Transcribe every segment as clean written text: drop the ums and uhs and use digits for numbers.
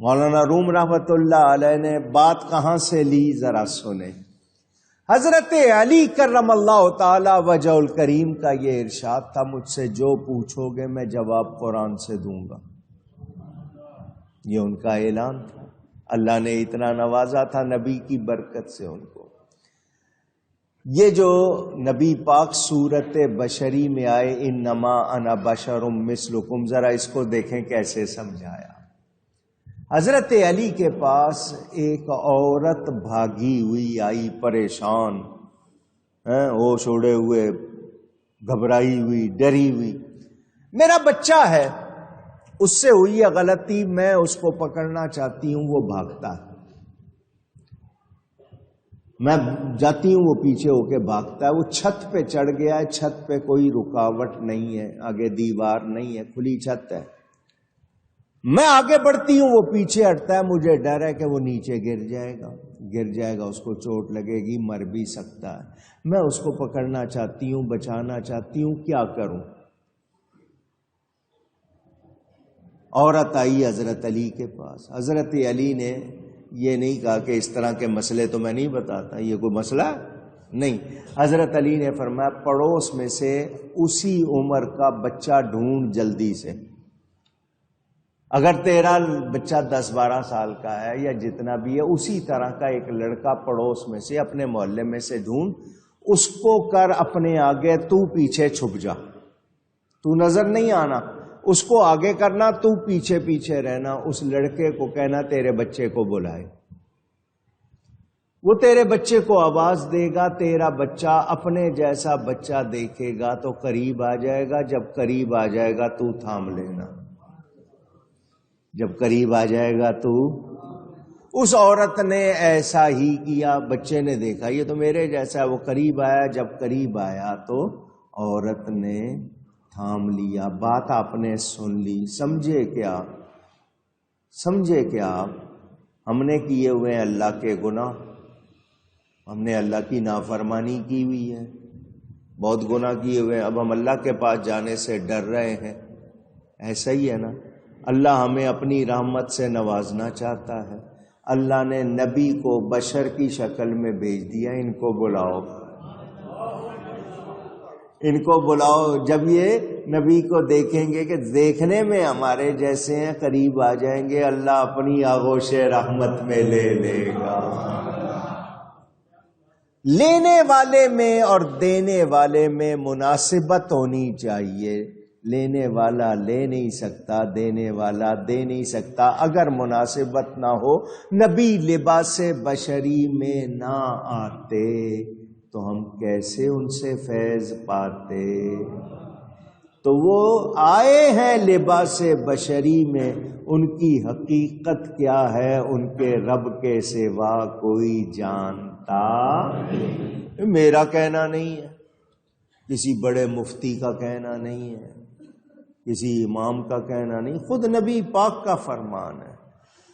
مولانا روم رحمۃ اللہ علیہ نے بات کہاں سے لی ذرا سنیں. حضرت علی کرم اللہ تعالی وجہ الکریم کا یہ ارشاد تھا، مجھ سے جو پوچھو گے میں جواب قرآن سے دوں گا. یہ ان کا اعلان تھا. اللہ نے اتنا نوازا تھا نبی کی برکت سے ان کو. یہ جو نبی پاک صورت بشری میں آئے، انما انا بشر مثلکم، ذرا اس کو دیکھیں کیسے سمجھایا. حضرت علی کے پاس ایک عورت بھاگی ہوئی آئی، پریشان، ہوش اڑے ہوئے، گھبرائی ہوئی، ڈری ہوئی. میرا بچہ ہے، اس سے ہوئی ہے غلطی، میں اس کو پکڑنا چاہتی ہوں، وہ بھاگتا ہے. میں جاتی ہوں، وہ پیچھے ہو کے بھاگتا ہے. وہ چھت پہ چڑھ گیا ہے، چھت پہ کوئی رکاوٹ نہیں ہے، آگے دیوار نہیں ہے، کھلی چھت ہے. میں آگے بڑھتی ہوں، وہ پیچھے ہٹتا ہے. مجھے ڈر ہے کہ وہ نیچے گر جائے گا، اس کو چوٹ لگے گی، مر بھی سکتا ہے. میں اس کو پکڑنا چاہتی ہوں، بچانا چاہتی ہوں، کیا کروں؟ عورت آئی حضرت علی کے پاس. حضرت علی نے یہ نہیں کہا کہ اس طرح کے مسئلے تو میں نہیں بتاتا، یہ کوئی مسئلہ نہیں. حضرت علی نے فرمایا پڑوس میں سے اسی عمر کا بچہ ڈھونڈ جلدی سے. اگر تیرا بچہ 10-12 سال کا ہے یا جتنا بھی ہے، اسی طرح کا ایک لڑکا پڑوس میں سے، اپنے محلے میں سے ڈھونڈ، اس کو کر اپنے آگے، تو پیچھے چھپ جا، تو نظر نہیں آنا. اس کو آگے کرنا، تو پیچھے پیچھے رہنا. اس لڑکے کو کہنا تیرے بچے کو بلائے. وہ تیرے بچے کو آواز دے گا، تیرا بچہ اپنے جیسا بچہ دیکھے گا تو قریب آ جائے گا. جب قریب آ جائے گا تو تھام لینا. جب قریب آ جائے گا تو. اس عورت نے ایسا ہی کیا. بچے نے دیکھا یہ تو میرے جیسا ہے، وہ قریب آیا. جب قریب آیا تو عورت نے تھام لیا. بات آپ نے سن لی. سمجھے کیا آپ؟ ہم نے کیے ہوئے ہیں اللہ کے گناہ، ہم نے اللہ کی نافرمانی کی ہوئی ہے، بہت گناہ کیے ہوئے ہیں. اب ہم اللہ کے پاس جانے سے ڈر رہے ہیں. ایسا ہی ہے نا. اللہ ہمیں اپنی رحمت سے نوازنا چاہتا ہے. اللہ نے نبی کو بشر کی شکل میں بھیج دیا. ان کو بلاؤ، ان کو بلاؤ. جب یہ نبی کو دیکھیں گے کہ دیکھنے میں ہمارے جیسے ہیں، قریب آ جائیں گے، اللہ اپنی آغوش رحمت میں لے لے گا. لینے والے میں اور دینے والے میں مناسبت ہونی چاہیے. لینے والا لے نہیں سکتا، دینے والا دے نہیں سکتا. اگر مناسبت نہ ہو، نبی لباس بشری میں نہ آتے تو ہم کیسے ان سے فیض پاتے؟ تو وہ آئے ہیں لباس بشری میں. ان کی حقیقت کیا ہے ان کے رب کے سوا کوئی جانتا. میرا کہنا نہیں ہے، کسی بڑے مفتی کا کہنا نہیں ہے، کسی امام کا کہنا نہیں، خود نبی پاک کا فرمان ہے.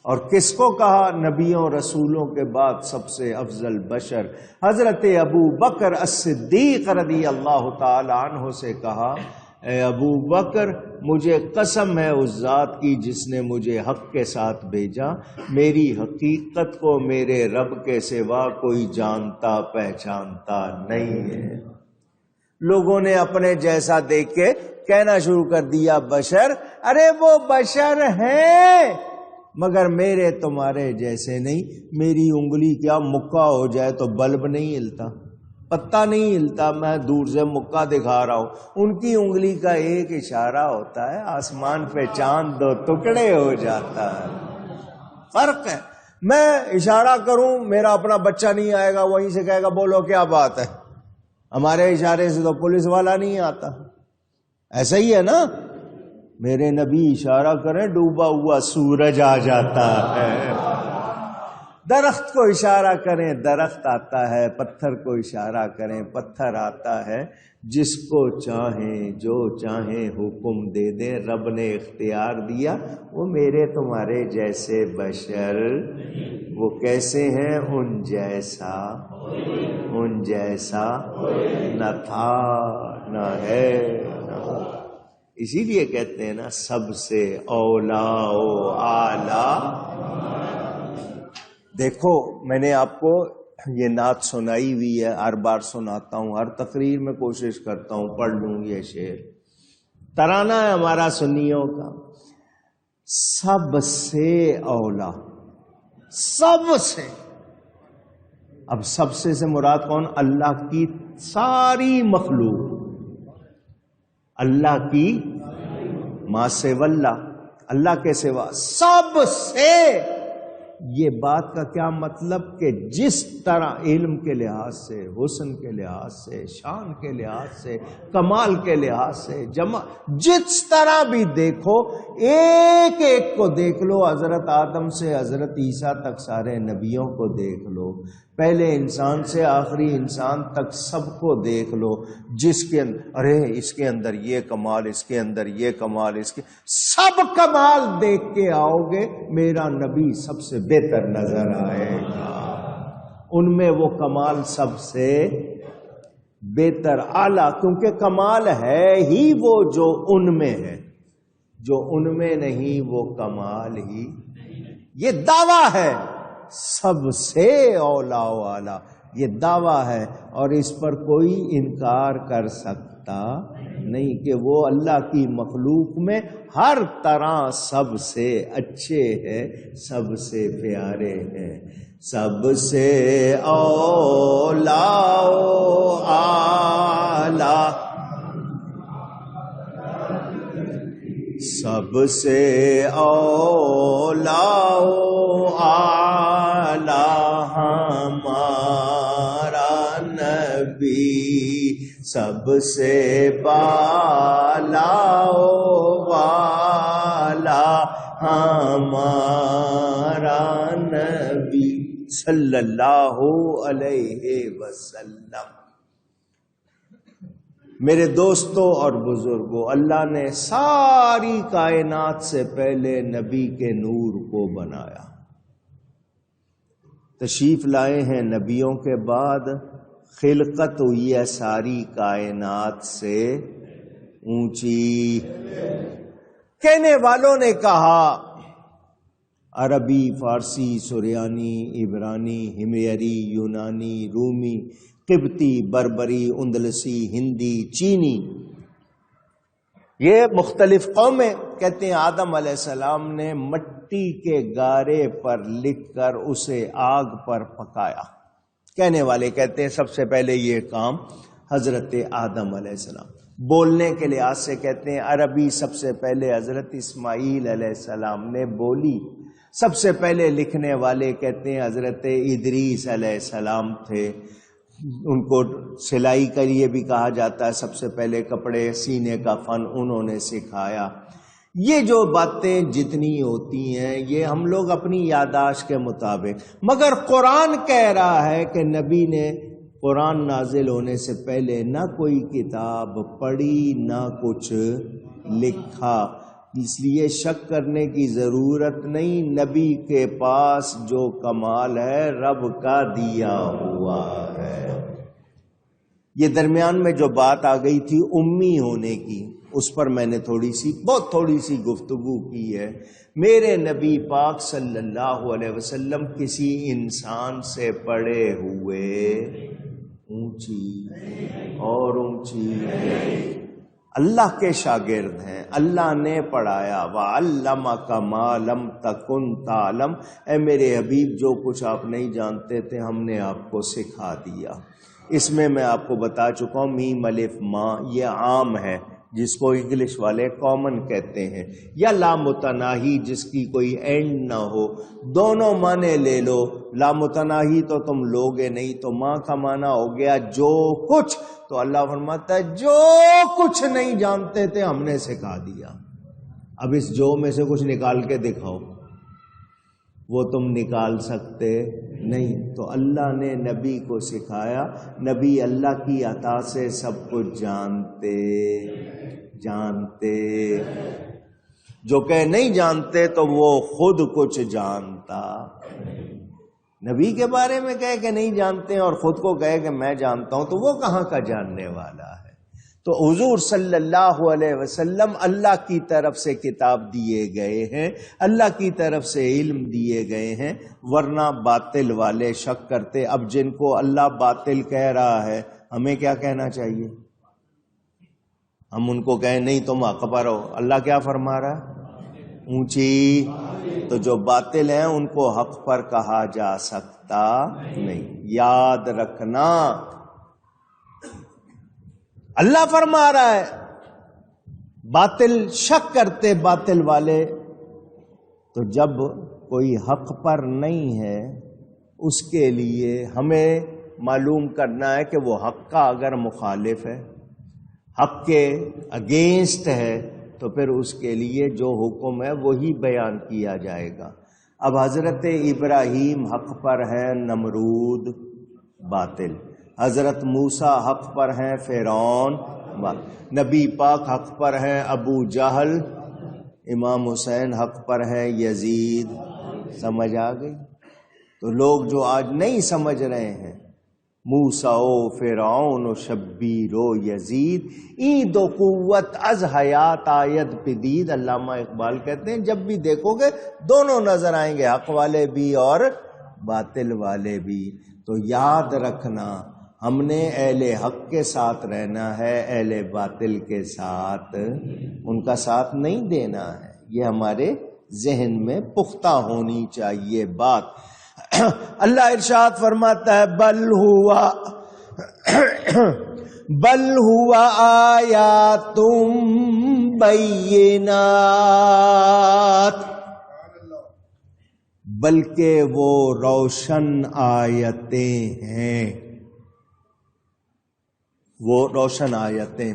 اور کس کو کہا؟ نبیوں رسولوں کے بعد سب سے افضل بشر حضرت ابو بکر الصدیق رضی اللہ تعالی عنہ سے کہا، اے ابو بکر، مجھے قسم ہے اس ذات کی جس نے مجھے حق کے ساتھ بھیجا، میری حقیقت کو میرے رب کے سوا کوئی جانتا پہچانتا نہیں ہے. لوگوں نے اپنے جیسا دیکھ کے کہنا شروع کر دیا بشر. ارے وہ بشر ہیں مگر میرے تمہارے جیسے نہیں. میری انگلی کیا مکہ ہو جائے تو بلب نہیں ہلتا، پتا نہیں ہلتا. میں دور سے مکہ دکھا رہا ہوں، ان کی انگلی کا ایک اشارہ ہوتا ہے، آسمان پہ چاند 2 ٹکڑے ہو جاتا ہے. فرق ہے. میں اشارہ کروں، میرا اپنا بچہ نہیں آئے گا، وہیں سے کہے گا بولو کیا بات ہے. ہمارے اشارے سے تو پولیس والا نہیں آتا. ایسا ہی ہے نا. میرے نبی اشارہ کریں، ڈوبا ہوا سورج آ جاتا ہے. درخت کو اشارہ کریں، درخت آتا ہے. پتھر کو اشارہ کریں، پتھر آتا ہے. جس کو چاہیں جو چاہیں حکم دے دیں. رب نے اختیار دیا. وہ میرے تمہارے جیسے بشر. وہ کیسے ہیں؟ ان جیسا نہ تھا نہ ہے نہ ہو. اسی لیے کہتے ہیں نا، سب سے اولا و اعلیٰ دیکھو میں نے آپ کو یہ نعت سنائی ہوئی ہے، ہر بار سناتا ہوں، ہر تقریر میں کوشش کرتا ہوں پڑھ لوں یہ شعر، ترانہ ہے ہمارا سنیوں کا۔ سب سے اولا، سب سے، اب سب سے مراد کون؟ اللہ کی ساری مخلوق، اللہ کی ما سوا اللہ کے سوا سب سے۔ یہ بات کا کیا مطلب کہ جس طرح علم کے لحاظ سے، حسن کے لحاظ سے، شان کے لحاظ سے، کمال کے لحاظ سے، جس طرح بھی دیکھو، ایک ایک کو دیکھ لو، حضرت آدم سے حضرت عیسیٰ تک سارے نبیوں کو دیکھ لو، پہلے انسان سے آخری انسان تک سب کو دیکھ لو، جس کے ارے اس کے اندر یہ کمال، اس کے اندر یہ کمال، اس کے سب کمال دیکھ کے آؤ گے، میرا نبی سب سے بہتر نظر آئے گا، ان میں وہ کمال سب سے بہتر اعلیٰ، کیونکہ کمال ہے ہی وہ جو ان میں ہے، جو ان میں نہیں وہ کمال ہی، یہ دعویٰ ہے سب سے اولا و اعلیٰ، یہ دعویٰ ہے، اور اس پر کوئی انکار کر سکتا نہیں کہ وہ اللہ کی مخلوق میں ہر طرح سب سے اچھے ہیں، سب سے پیارے ہیں، سب سے اولا و اعلیٰ، سب سے اولا و اعلیٰ ہمارا نبی، سب سے بالا و والا ہمارا نبی صلی اللہ علیہ وسلم۔ میرے دوستوں اور بزرگوں، اللہ نے ساری کائنات سے پہلے نبی کے نور کو بنایا، تشریف لائے ہیں نبیوں کے بعد، خلقت ہوئی ہے ساری کائنات سے اونچی۔ کہنے والوں نے کہا، عربی، فارسی، سریانی، عبرانی، ہمیری، یونانی، رومی، قبطی، بربری، اندلسی، ہندی، چینی، یہ مختلف قومیں کہتے ہیں آدم علیہ السلام نے مٹی کے گارے پر لکھ کر اسے آگ پر پکایا۔ کہنے والے کہتے ہیں سب سے پہلے یہ کام حضرت آدم علیہ السلام۔ بولنے کے لحاظ سے کہتے ہیں عربی سب سے پہلے حضرت اسماعیل علیہ السلام نے بولی۔ سب سے پہلے لکھنے والے کہتے ہیں حضرت ادریس علیہ السلام تھے، ان کو سلائی کے لیے بھی کہا جاتا ہے، سب سے پہلے کپڑے سینے کا فن انہوں نے سکھایا۔ یہ جو باتیں جتنی ہوتی ہیں یہ ہم لوگ اپنی یادداشت کے مطابق، مگر قرآن کہہ رہا ہے کہ نبی نے قرآن نازل ہونے سے پہلے نہ کوئی کتاب پڑھی نہ کچھ لکھا، اس لیے شک کرنے کی ضرورت نہیں، نبی کے پاس جو کمال ہے رب کا دیا ہوا ہے۔ یہ درمیان میں جو بات آ گئی تھی امی ہونے کی، اس پر میں نے بہت تھوڑی سی گفتگو کی ہے۔ میرے نبی پاک صلی اللہ علیہ وسلم کسی انسان سے پڑھے ہوئے اونچی اور اونچی اللہ کے شاگرد ہیں، اللہ نے پڑھایا۔ وَعَلَّمَكَ مَا لَمْ تَكُنْ تَعْلَمْ، اے میرے حبیب جو کچھ آپ نہیں جانتے تھے ہم نے آپ کو سکھا دیا۔ اس میں آپ کو بتا چکا ہوں میم الف ما، یہ عام ہے جس کو انگلش والے کامن کہتے ہیں، یا لامتناہی جس کی کوئی اینڈ نہ ہو، دونوں معنی لے لو۔ لامتناہی تو تم لوگے نہیں، تو ماں کا معنی ہو گیا جو کچھ، تو اللہ فرماتا ہے جو کچھ نہیں جانتے تھے ہم نے سکھا دیا۔ اب اس جو میں سے کچھ نکال کے دکھاؤ، وہ تم نکال سکتے نہیں، تو اللہ نے نبی کو سکھایا۔ نبی اللہ کی عطا سے سب کچھ جانتے، جو کہ نہیں جانتے تو وہ خود کچھ جانتا۔ نبی کے بارے میں کہے کہ نہیں جانتے اور خود کو کہے کہ میں جانتا ہوں، تو وہ کہاں کا جاننے والا ہے؟ تو حضور صلی اللہ علیہ وسلم اللہ کی طرف سے کتاب دیے گئے ہیں، اللہ کی طرف سے علم دیے گئے ہیں، ورنہ باطل والے شک کرتے۔ اب جن کو اللہ باطل کہہ رہا ہے ہمیں کیا کہنا چاہیے؟ ہم ان کو کہیں نہیں تم حق پر ہو، اللہ کیا فرما رہا ہے؟ اونچی۔ تو جو باطل ہیں ان کو حق پر کہا جا سکتا نہیں، یاد رکھنا۔ اللہ فرما رہا ہے باطل شک کرتے باطل والے، تو جب کوئی حق پر نہیں ہے اس کے لیے ہمیں معلوم کرنا ہے کہ وہ حق کا اگر مخالف ہے، حق کے اگینسٹ ہے، تو پھر اس کے لیے جو حکم ہے وہی بیان کیا جائے گا۔ اب حضرت ابراہیم حق پر ہے، نمرود باطل، حضرت موسیٰ حق پر ہیں، فرعون باطل، نبی پاک حق پر ہیں، ابو جہل، امام حسین حق پر ہے، یزید۔ سمجھ آ گئی؟ تو لوگ جو آج نہیں سمجھ رہے ہیں موسیٰ و فرعون و شبیر و یزید، این دو قوت از حیات آید پدید، علامہ اقبال کہتے ہیں جب بھی دیکھو گے دونوں نظر آئیں گے، حق والے بھی اور باطل والے بھی۔ تو یاد رکھنا ہم نے اہل حق کے ساتھ رہنا ہے، اہل باطل کے ساتھ ان کا ساتھ نہیں دینا ہے۔ یہ ہمارے ذہن میں پختہ ہونی چاہیے بات۔ اللہ ارشاد فرماتا ہے بل ہوا آیات بینات، بلکہ وہ روشن آیتیں ہیں، وہ روشن آیتیں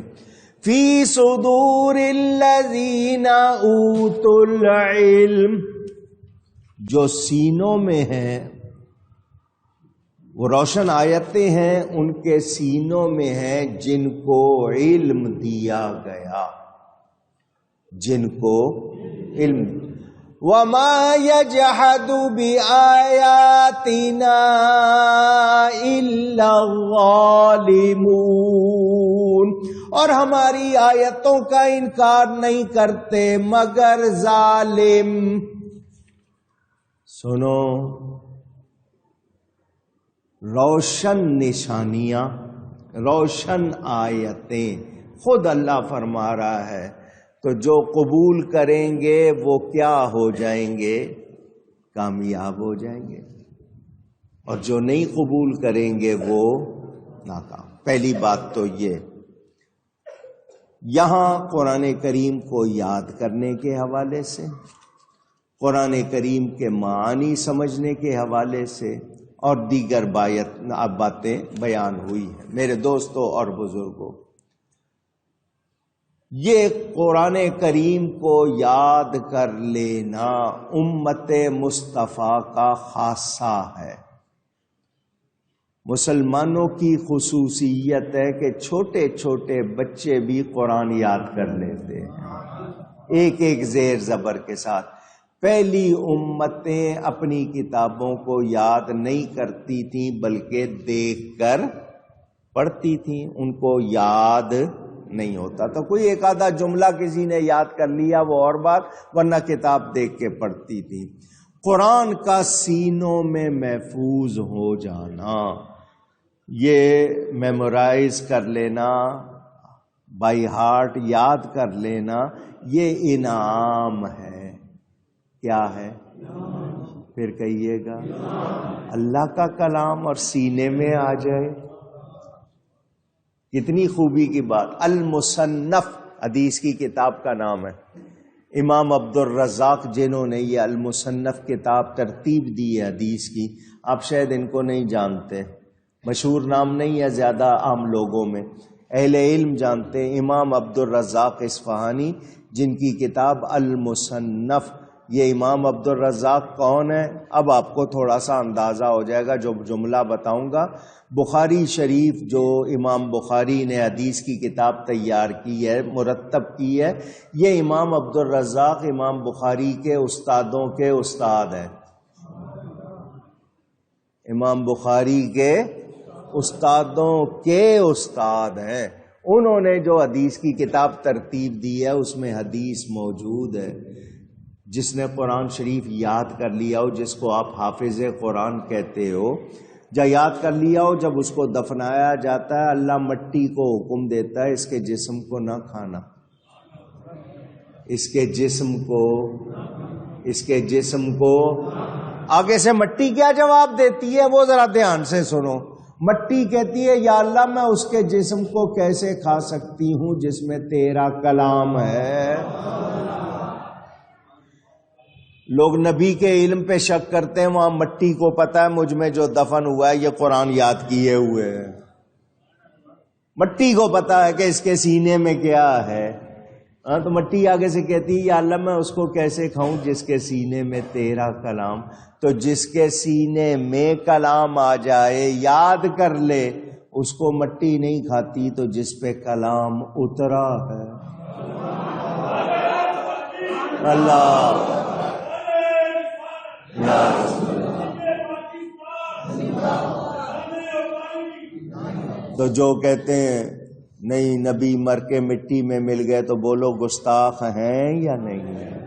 فی صدور الذین اوتوا العلم، جو سینوں میں ہیں، وہ روشن آیتیں ہیں ان کے سینوں میں ہیں جن کو علم دیا گیا، جن کو علم۔ وَمَا يَجْحَدُ بِآيَاتِنَا إِلَّا الظَّالِمُونَ، اور ہماری آیتوں کا انکار نہیں کرتے مگر ظالم۔ سنو، روشن نشانیاں، روشن آیتیں خود اللہ فرما رہا ہے، تو جو قبول کریں گے وہ کیا ہو جائیں گے؟ کامیاب ہو جائیں گے، اور جو نہیں قبول کریں گے وہ ناکام۔ پہلی بات تو یہ، یہاں قرآن کریم کو یاد کرنے کے حوالے سے، قرآن کریم کے معانی سمجھنے کے حوالے سے اور دیگر باتیں بیان ہوئی ہیں۔ میرے دوستوں اور بزرگوں، یہ قرآن کریم کو یاد کر لینا امت مصطفیٰ کا خاصہ ہے۔ مسلمانوں کی خصوصیت ہے کہ چھوٹے چھوٹے بچے بھی قرآن یاد کر لیتے ہیں، ایک ایک زیر زبر کے ساتھ۔ پہلی امتیں اپنی کتابوں کو یاد نہیں کرتی تھیں بلکہ دیکھ کر پڑھتی تھیں، ان کو یاد نہیں ہوتا تو کوئی ایک آدھا جملہ کسی نے یاد کر لیا وہ اور بات، ورنہ کتاب دیکھ کے پڑھتی تھی۔ قرآن کا سینوں میں محفوظ ہو جانا، یہ میمورائز کر لینا، بائی ہارٹ یاد کر لینا، یہ انعام ہے۔ کیا ہے؟ پھر کہیے گا، اللہ کا کلام اور سینے میں آ جائے، کتنی خوبی کی بات۔ المصنف حدیث کی کتاب کا نام ہے، امام عبد الرزاق جنہوں نے یہ المصنف کتاب ترتیب دی ہے حدیث کی، آپ شاید ان کو نہیں جانتے، مشہور نام نہیں ہے زیادہ عام لوگوں میں، اہل علم جانتے ہیں، امام عبد الرزاق اصفہانی جن کی کتاب المصنف۔ یہ امام عبد الرزاق کون ہے؟ اب آپ کو تھوڑا سا اندازہ ہو جائے گا جو جملہ بتاؤں گا۔ بخاری شریف جو امام بخاری نے حدیث کی کتاب تیار کی ہے، مرتب کی ہے، یہ امام عبد الرزاق امام بخاری کے استادوں کے استاد ہیں، امام بخاری کے استادوں کے استاد ہیں۔ انہوں نے جو حدیث کی کتاب ترتیب دی ہے اس میں حدیث موجود ہے، جس نے قرآن شریف یاد کر لیا ہو، جس کو آپ حافظ قرآن کہتے ہو، یا یاد کر لیا ہو، جب اس کو دفنایا جاتا ہے اللہ مٹی کو حکم دیتا ہے اس کے جسم کو نہ کھانا، اس کے جسم کو آگے سے مٹی کیا جواب دیتی ہے وہ ذرا دھیان سے سنو۔ مٹی کہتی ہے یا اللہ میں اس کے جسم کو کیسے کھا سکتی ہوں جس میں تیرا کلام ہے۔ لوگ نبی کے علم پہ شک کرتے ہیں، وہاں مٹی کو پتہ ہے مجھ میں جو دفن ہوا ہے یہ قرآن یاد کیے ہوئے ہے، مٹی کو پتہ ہے کہ اس کے سینے میں کیا ہے۔ تو مٹی آگے سے کہتی ہے یا اللہ میں اس کو کیسے کھاؤں جس کے سینے میں تیرا کلام۔ تو جس کے سینے میں کلام آ جائے یاد کر لے، اس کو مٹی نہیں کھاتی، تو جس پہ کلام اترا ہے اللہ تو جو کہتے ہیں نہیں نبی مر کے مٹی میں مل گئے تو بولو گستاخ ہیں یا نہیں ہیں،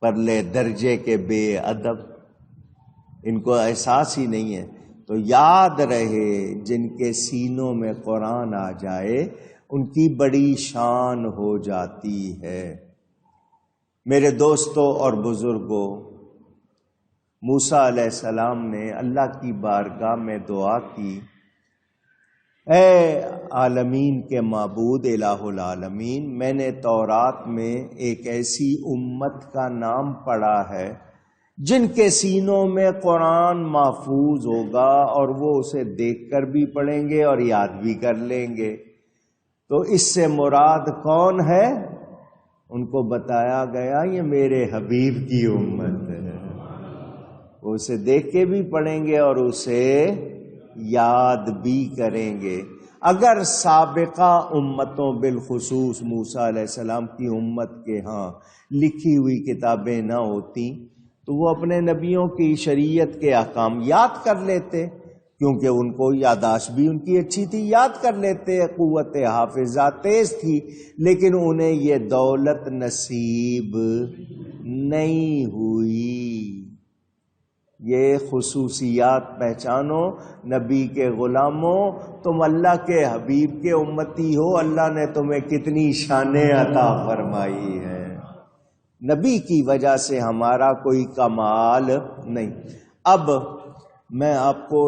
پرلے درجے کے بے ادب، ان کو احساس ہی نہیں ہے۔ تو یاد رہے جن کے سینوں میں قرآن آ جائے ان کی بڑی شان ہو جاتی ہے۔ میرے دوستوں اور بزرگوں، موسیٰ علیہ السلام نے اللہ کی بارگاہ میں دعا کی، اے عالمین کے معبود الہ العالمین، میں نے تورات میں ایک ایسی امت کا نام پڑھا ہے جن کے سینوں میں قرآن محفوظ ہوگا اور وہ اسے دیکھ کر بھی پڑھیں گے اور یاد بھی کر لیں گے، تو اس سے مراد کون ہے؟ ان کو بتایا گیا یہ میرے حبیب کی امت ہے، وہ اسے دیکھ کے بھی پڑھیں گے اور اسے یاد بھی کریں گے۔ اگر سابقہ امتوں بالخصوص موسیٰ علیہ السلام کی امت کے ہاں لکھی ہوئی کتابیں نہ ہوتی تو وہ اپنے نبیوں کی شریعت کے احکام یاد کر لیتے، کیونکہ ان کو یادداشت بھی ان کی اچھی تھی، یاد کر لیتے، قوت حافظہ تیز تھی، لیکن انہیں یہ دولت نصیب نہیں ہوئی۔ یہ خصوصیات پہچانو نبی کے غلاموں، تم اللہ کے حبیب کے امتی ہو، اللہ نے تمہیں کتنی شانیں عطا فرمائی ہے، نبی کی وجہ سے ہمارا کوئی کمال نہیں۔ اب میں آپ کو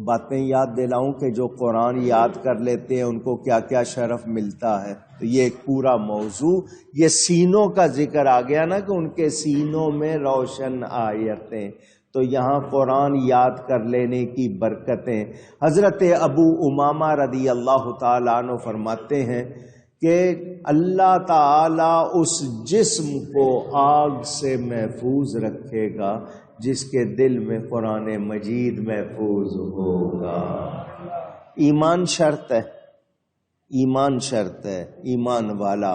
باتیں یاد دلاؤں کہ جو قرآن یاد کر لیتے ہیں ان کو کیا کیا شرف ملتا ہے، تو یہ ایک پورا موضوع، یہ سینوں کا ذکر آ گیا نا کہ ان کے سینوں میں روشن آیتیں، تو یہاں قرآن یاد کر لینے کی برکتیں۔ حضرت ابو امامہ رضی اللہ تعالیٰ عنہ فرماتے ہیں کہ اللہ تعالیٰ اس جسم کو آگ سے محفوظ رکھے گا جس کے دل میں قرآن مجید محفوظ ہوگا۔ ایمان شرط ہے، ایمان شرط ہے، ایمان والا۔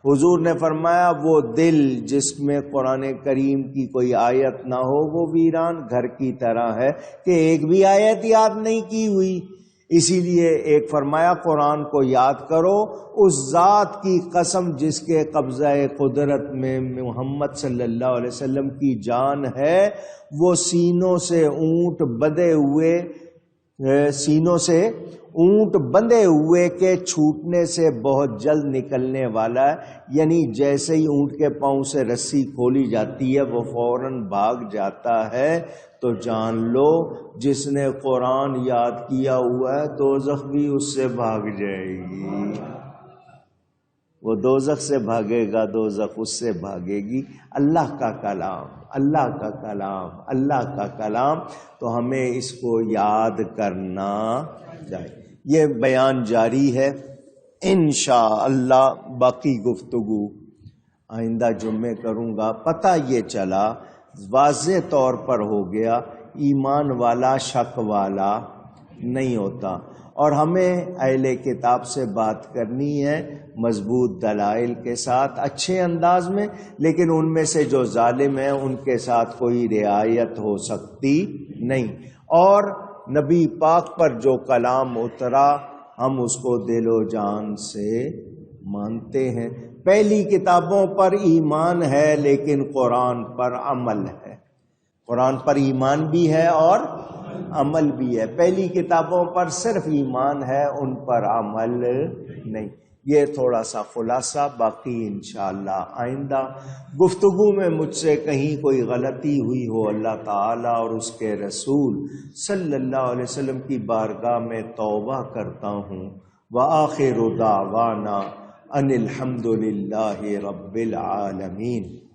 حضور نے فرمایا وہ دل جس میں قرآن کریم کی کوئی آیت نہ ہو وہ ویران گھر کی طرح ہے کہ ایک بھی آیت یاد نہیں کی ہوئی۔ اسی لیے ایک فرمایا قرآن کو یاد کرو، اس ذات کی قسم جس کے قبضہ قدرت میں محمد صلی اللہ علیہ وسلم کی جان ہے، وہ سینوں سے اونٹ بندھے ہوئے کے چھوٹنے سے بہت جلد نکلنے والا ہے، یعنی جیسے ہی اونٹ کے پاؤں سے رسی کھولی جاتی ہے وہ فوراً بھاگ جاتا ہے۔ تو جان لو جس نے قرآن یاد کیا ہوا ہے دوزخ بھی اس سے بھاگ جائے گی، وہ دوزخ سے بھاگے گا، دوزخ اس سے بھاگے گی۔ اللہ کا کلام، اللہ کا کلام، اللہ کا کلام، تو ہمیں اس کو یاد کرنا چاہیے۔ یہ بیان جاری ہے، انشاءاللہ باقی گفتگو آئندہ جمعے کروں گا۔ پتہ یہ چلا، واضح طور پر ہو گیا، ایمان والا شک والا نہیں ہوتا، اور ہمیں اہل کتاب سے بات کرنی ہے مضبوط دلائل کے ساتھ، اچھے انداز میں، لیکن ان میں سے جو ظالم ہیں ان کے ساتھ کوئی رعایت ہو سکتی نہیں۔ اور نبی پاک پر جو کلام اترا ہم اس کو دل و جان سے مانتے ہیں۔ پہلی کتابوں پر ایمان ہے لیکن قرآن پر عمل ہے۔ قرآن پر ایمان بھی ہے اور عمل بھی ہے۔ پہلی کتابوں پر صرف ایمان ہے، ان پر عمل نہیں۔ یہ تھوڑا سا خلاصہ، باقی انشاءاللہ آئندہ گفتگو میں مجھ سے کہیں کوئی غلطی ہوئی ہو، اللہ تعالیٰ اور اس کے رسول صلی اللہ علیہ وسلم کی بارگاہ میں توبہ کرتا ہوں۔ وآخر دعوانا ان الحمد للہ رب العالمین۔